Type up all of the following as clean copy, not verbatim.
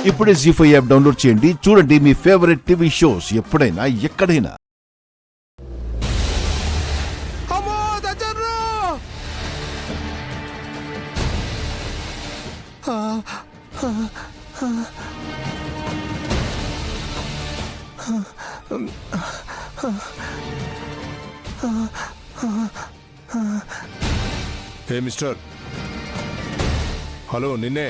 ఇప్పుడే జీ5 app download చేయండి. చూడండి మీ ఫేవరెట్ టీవీ షోస్ ఎప్పుడైనా ఎక్కడైనా. హే మిస్టర్, హలో నిన్నే.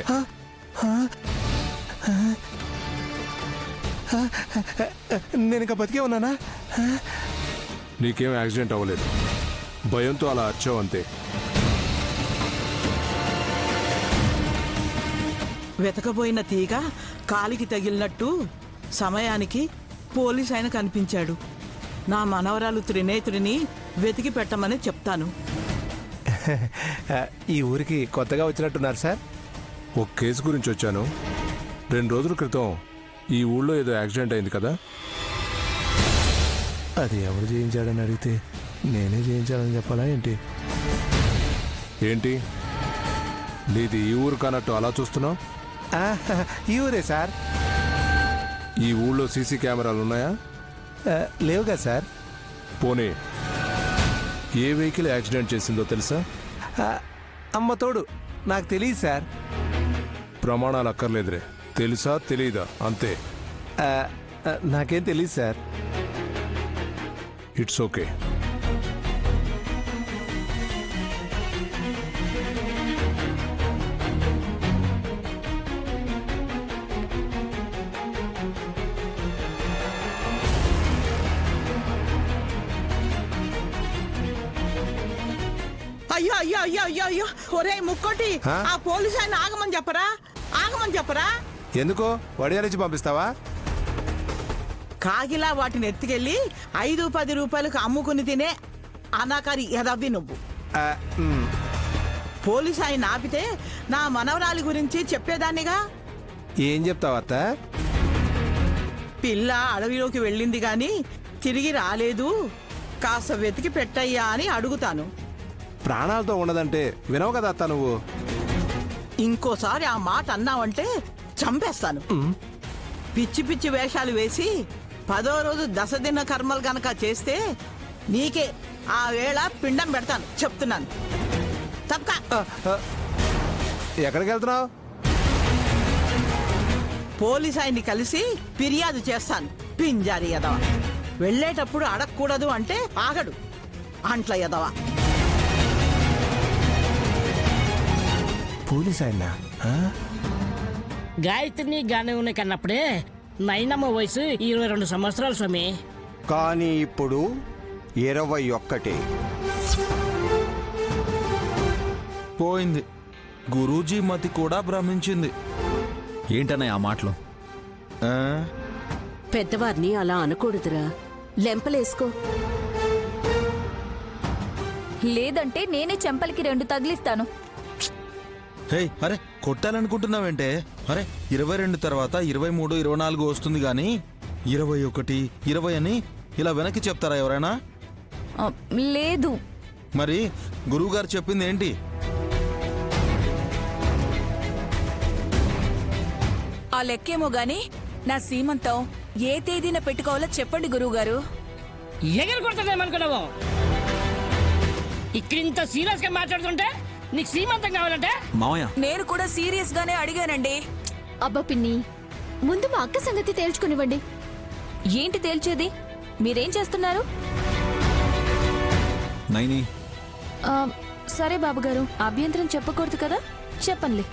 నేను ఇంకా బతికే ఉన్నానా? నీకేం యాక్సిడెంట్ అవ్వలేదు, భయంతో అలా అరిచావు అంతే. వెతకబోయిన తీగ కాలికి తగిలినట్టు సమయానికి పోలీస్ ఆయన కనిపించాడు. నా మనవరాలు త్రినేత్రిని వెతికి పెట్టమని చెప్తాను. ఈ ఊరికి కొత్తగా వచ్చినట్టున్నారు సార్. ఒక కేసు గురించి వచ్చాను. 2 రోజుల క్రితం ఈ ఊళ్ళో ఏదో యాక్సిడెంట్ అయింది కదా. అది ఎవరు చేయించాడని అడిగితే నేనే చేయించాలని చెప్పాలా ఏంటి? ఏంటి నీది ఈ ఊరు కానట్టు అలా చూస్తున్నావు? ఈ ఊరే సార్. ఈ ఊళ్ళో సీసీ కెమెరాలు ఉన్నాయా? లేవుగా సార్. పోనీ ఏ వెహికల్ యాక్సిడెంట్ చేసిందో తెలుసా? అమ్మ తోడు నాకు తెలియదు సార్. ప్రమాణాలు అక్కర్లేదురే, తెలుసా తెలీదా అంతే. నాకేం తెలియదు సార్. It's okay. అయ్యో అయ్యో అయ్యో అయ్యో అయ్యో, ఒరే ముక్కోటి, ఆ పోలీస్ ఆయన ఆగమని చెప్పరా, ఆగమని చెప్పరా. ఎందుకో వడియాలిచ్చి పంపిస్తావా? కాగిలా వాటిని ఎత్తుకెళ్ళి 5-10 రూపాయలకు అమ్ముకుని తినే అనాకారి ఎదవ్వి నువ్వు. పోలీస్ ఆయన ఆపితే నా మనవరాలి గురించి చెప్పేదాన్నిగా. ఏం చెప్తావా అత్త? పిల్ల అడవిలోకి వెళ్ళింది గాని తిరిగి రాలేదు, కాస్త వెతికి పెట్టయ్యా అని అడుగుతాను. ప్రాణాలతో ఉండదంటే వినవు కదా అత్త నువ్వు. ఇంకోసారి ఆ మాట అన్నావంటే చంపేస్తాను. పిచ్చి పిచ్చి వేషాలు వేసి 10వ రోజు దశదిన కర్మలు గనక చేస్తే నీకే ఆ వేళ పిండం పెడతాను చెప్తున్నాను. తప్పక. ఎక్కడికి వెళ్తున్నావు? పోలీస్ ఆయన్ని కలిసి ఫిర్యాదు చేస్తాను. పింజారి ఎదవ వెళ్ళేటప్పుడు అడగకూడదు అంటే ఆగడు అంట్ల ఎదవ. పోలీస్ ఆయన గాయత్రిని గానే కన్నప్పుడే నైనమ్మ వయసు 22 సంవత్సరాలు స్వామి. కానీ ఇప్పుడు 21. పోయింది. గురూజీ మతి కూడా భ్రమించింది. ఏంటన్నయ్య ఆ మాటలు? పెద్దవారిని అలా అనకూడదురా, లెంపలేసుకో. లేదంటే నేనే చెంపలకి 2 తగిలిస్తాను. హే, అరే కొట్టాలనుకుంటున్నావేంటే? అరే 22 తర్వాత 23, 24 వస్తుంది గాని 21, 20 అని ఇలా వెనక్కి చెప్తారా ఎవరైనా? లేదు. మరి గురువుగారు చెప్పింది ఏంటి? ఆ లెక్కేమో గాని నా సీమంతం ఏ తేదీన పెట్టుకోవాలో చెప్పండి గురువుగారు. ఎగరు కొడతానేమనుకున్నావు? ఇక్కడింత సీరియస్ గా మాట్లాడుతుంటే నీకు సీమంతం కావాలంటే? మావయ్య, నేను కూడా సీరియస్ గానే అడిగానండి. అబ్బా పిన్ని, ముందు మా అక్క సంగతి తేల్చుకునివ్వండి. ఏంటి తేల్చేది? మీరేం చేస్తున్నారు? నైని, సరే బాబుగారు, అభ్యంతరం చెప్పకూడదు కదా, చెప్పండి.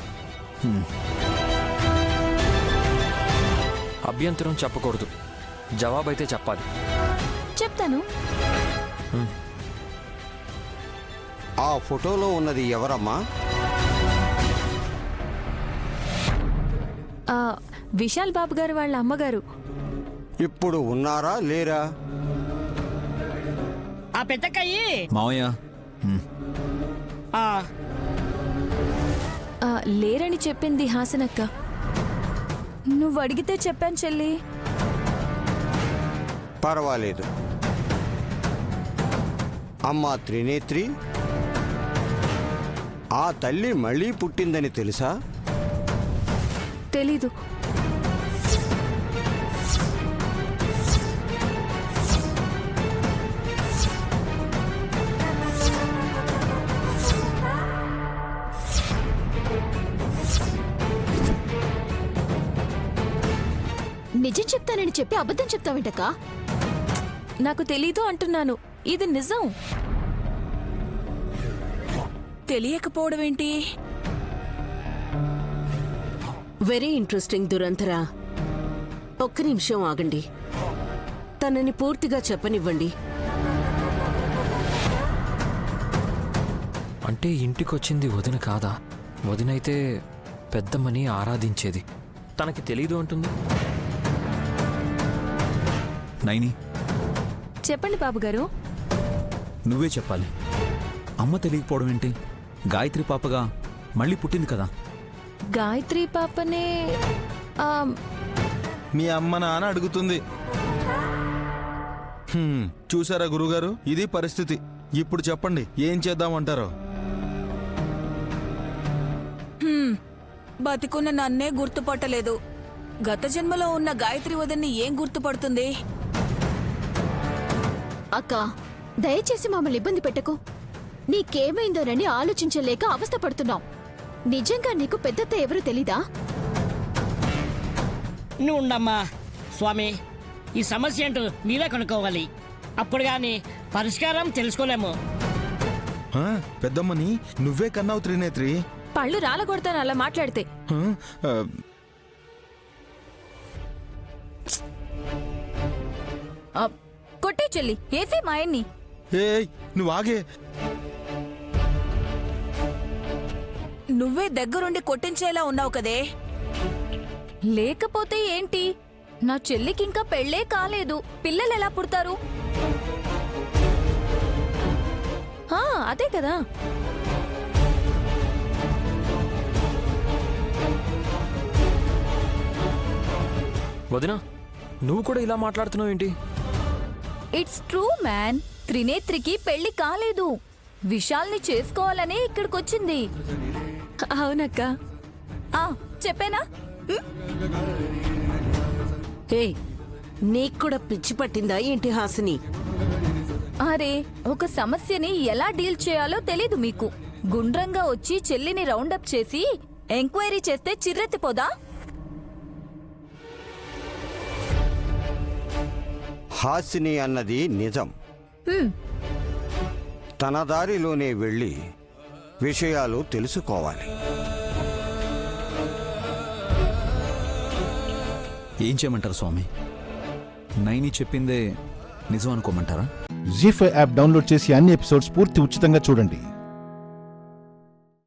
అభ్యంతరం చెప్పకూడదు, జవాబైతే చెప్పాలి. చెప్తాను. ఆ ఫోటోలో ఉన్నది ఎవరమ్మా? విశాల్ బాబు గారు వాళ్ళ అమ్మగారు. ఇప్పుడు ఉన్నారా లేరా? ఆ పెద్దక్కయ్యి. మావయ్య, లేరని చెప్పింది హాసనక్క. నువ్వు అడిగితే చెప్పాను చెల్లి. పర్వాలేదు. అమ్మా త్రినేత్రి, ఆ తల్లి మళ్ళీ పుట్టిందని తెలుసా? తెలీదు. నిజం చెప్తానని చెప్పి అబద్ధం చెప్తావేంటక్కా? నాకు తెలీదు అంటున్నాను. ఇది నిజం. తెలియకపోవడం ఏంటి? వెరీ ఇంట్రెస్టింగ్ దురంతరా. ఒక్క నిమిషం ఆగండి, తనని పూర్తిగా చెప్పనివ్వండి. అంటే ఇంటికొచ్చింది వదిన కాదా? వదినైతే పెద్దమ్మని ఆరాధించేది. తనకి తెలీదు అంటుంది. నైని, చెప్పండి బాబుగారు. నువ్వే చెప్పాలి. అమ్మ తెలియకపోవడం ఏంటి? గాయత్రి పాపగా మళ్ళీ పుట్టింది కదా. గాయత్రి పాపనే మీ అమ్మ నాన్న అడుగుతుంది. చూసారా గురుగారు, ఇది పరిస్థితి. ఇప్పుడు చెప్పండి, ఏం చేద్దామంటారో? బతికున్న నన్నే గుర్తుపట్టలేదు. గత జన్మలో ఉన్న గాయత్రి వదన్ని ఏం గుర్తుపడుతుంది? అక్క, దయచేసి మమ్మల్ని ఇబ్బంది పెట్టకు. నీకేమైందోనని ఆలోచించలేక అవస్థపడుతున్నాం. నిజంగా నీకు పెద్దత్త ఎవరు తెలీదా? నువ్వు ఉండమ్మా స్వామి, ఈ సమస్య ఏంటో మీరే కనుక్కోవాలి. అప్పుడు గాని పరిష్కారం తెలుసుకోలేము. ఆ, పెద్దమ్మని నువ్వే కన్నావు త్రినేత్రి. పళ్ళు రాలగొడతాను అలా మాట్లాడితే. ఆ, కొట్టే చెల్లి, ఏసే మాయన్ని. ఏయ్, నువ్వు ఆగే. నువ్వే దగ్గరుండి కొట్టించేలా ఉన్నావు కదే. లేకపోతే ఏంటి? నా చెల్లికింకా పెళ్ళే కాలేదు. పిల్లలు ఎలా పుడతారు? అదే కదా. వదిన, నువ్వు కూడా ఇలా మాట్లాడుతున్నావు ఏంటి? It's true man. త్రినేత్రికి పెళ్లి కాలేదు. విశాల్ని చేసుకోవాలనే ఇక్కడికొచ్చింది. అవునక్క. చెప్పేనా? హే, నీకు కూడా పిచ్చి పట్టిందా ఏంటి హాసిని? అరే, ఒక సమస్యని ఎలా డీల్ చేయాలో తెలీదు మీకు. గుండ్రంగా వచ్చి చెల్లిని రౌండప్ చేసి ఎంక్వైరీ చేస్తే చిర్రెత్తిపోదా? హాసిని అన్నది నిజం. తన దారిలోనే వెళ్ళి విషయాలు తెలుసుకోవాలి. ఏం చేయమంటారు స్వామి? నైని చెప్పిందే నిజం అనుకోమంటారా? జీ5 యాప్ డౌన్లోడ్ చేసి అన్ని ఎపిసోడ్స్ పూర్తి ఉచితంగా చూడండి.